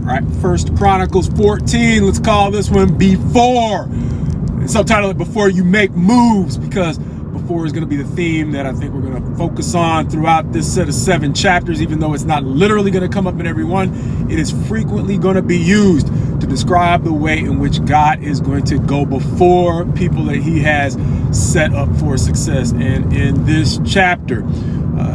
All right, First Chronicles 14. Let's call this one Before. And subtitle it Before You Make Moves, because before is going to be the theme that I think we're going to focus on throughout this set of 7 chapters. Even though it's not literally going to come up in every one, it is frequently going to be used to describe the way in which God is going to go before people that he has set up for success. And in this chapter,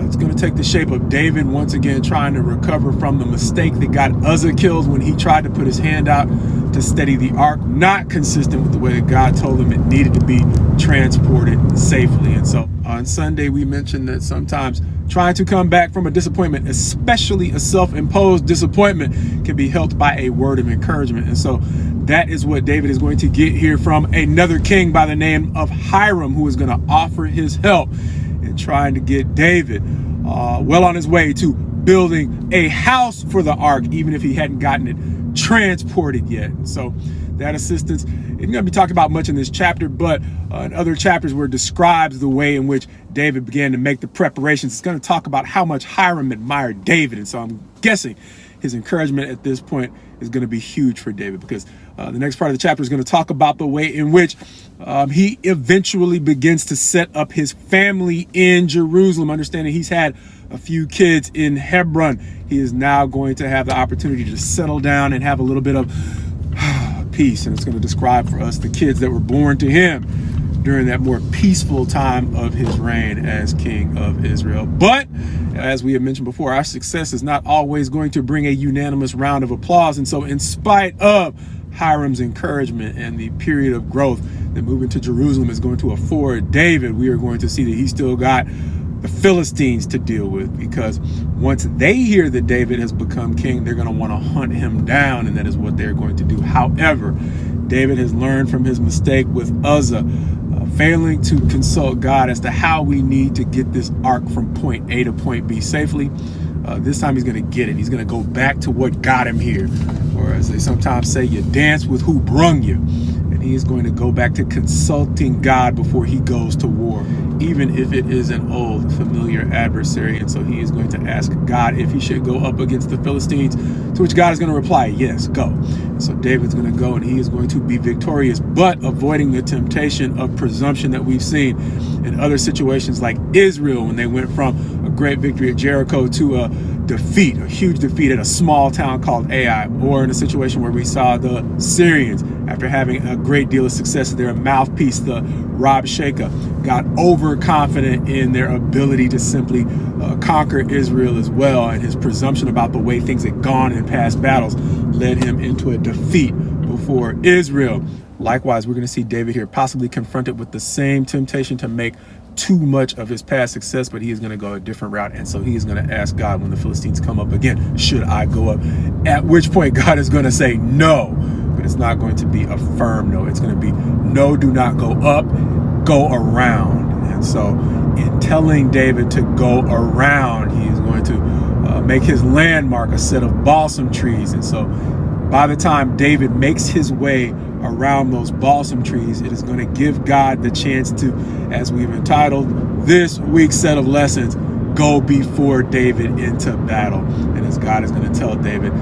it's going to take the shape of David once again trying to recover from the mistake that got Uzzah killed when he tried to put his hand out to steady the ark, not consistent with the way that God told him it needed to be transported safely. And so on Sunday, we mentioned that sometimes trying to come back from a disappointment, especially a self-imposed disappointment, can be helped by a word of encouragement. And so that is what David is going to get here from another king by the name of Hiram, who is going to offer his help in trying to get David well on his way to building a house for the ark, even if he hadn't gotten it transported yet. And so that assistance isn't going to be talked about much in this chapter, but in other chapters where it describes the way in which David began to make the preparations, it's going to talk about how much Hiram admired David. And so I'm guessing his encouragement at this point is going to be huge for David, because the next part of the chapter is going to talk about the way in which he eventually begins to set up his family in Jerusalem. Understanding he's had a few kids in Hebron, he is now going to have the opportunity to settle down and have a little bit of peace. And it's going to describe for us the kids that were born to him during that more peaceful time of his reign as king of Israel. But as we have mentioned before, our success is not always going to bring a unanimous round of applause. And so in spite of Hiram's encouragement and the period of growth that moving to Jerusalem is going to afford David, we are going to see that he still got the Philistines to deal with, because once they hear that David has become king, they're going to want to hunt him down, and that is what they're going to do. However, David has learned from his mistake with Uzzah, failing to consult God as to how we need to get this ark from point A to point B safely. This time he's going to get it. He's going to go back to what got him here, or as they sometimes say, you dance with who brung you. And he is going to go back to consulting God before he goes to war, even if it is an old familiar adversary. And so he is going to ask God if he should go up against the Philistines, to which God is going to reply, yes, go. And so David's going to go, and he is going to be victorious, but avoiding the temptation of presumption that we've seen in other situations like Israel, when they went from a great victory at Jericho to a defeat, a huge defeat at a small town called Ai, or in a situation where we saw the Syrians, after having a great deal of success, their mouthpiece, the Rabshakeh, got overconfident in their ability to simply conquer Israel as well. And his presumption about the way things had gone in past battles led him into a defeat before Israel. Likewise, we're going to see David here possibly confronted with the same temptation to make too much of his past success, but he is going to go a different route. And so he is going to ask God when the Philistines come up again, should I go up? At which point God is going to say no, but it's not going to be a firm no. It's going to be no, do not go up, go around. And so in telling David to go around, he is going to make his landmark a set of balsam trees. And so by the time David makes his way around those balsam trees, it is going to give God the chance to, as we've entitled this week's set of lessons, go before David into battle. And as God is going to tell David,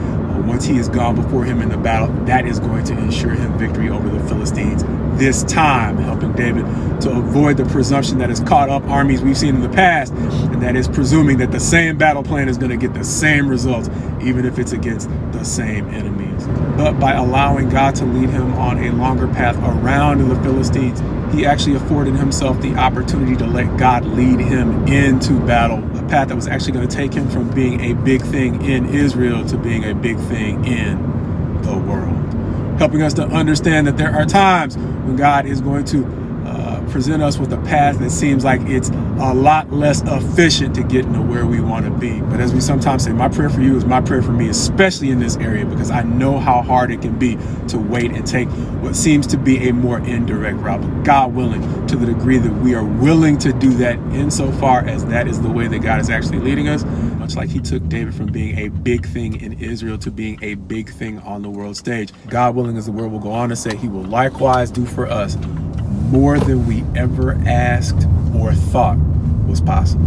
once he has gone before him in the battle, that is going to ensure him victory over the Philistines this time, helping David to avoid the presumption that has caught up armies we've seen in the past, and that is presuming that the same battle plan is going to get the same results, even if it's against the same enemies. But by allowing God to lead him on a longer path around the Philistines, he actually afforded himself the opportunity to let God lead him into battle, a path that was actually going to take him from being a big thing in Israel to being a big thing in the world, helping us to understand that there are times when God is going to present us with a path that seems like it's a lot less efficient to get into where we want to be. But as we sometimes say, my prayer for you is my prayer for me, especially in this area, because I know how hard it can be to wait and take what seems to be a more indirect route. But God willing, to the degree that we are willing to do that insofar as that is the way that God is actually leading us, much like he took David from being a big thing in Israel to being a big thing on the world stage. God willing, as the word will go on to say, he will likewise do for us more than we ever asked or thought was possible.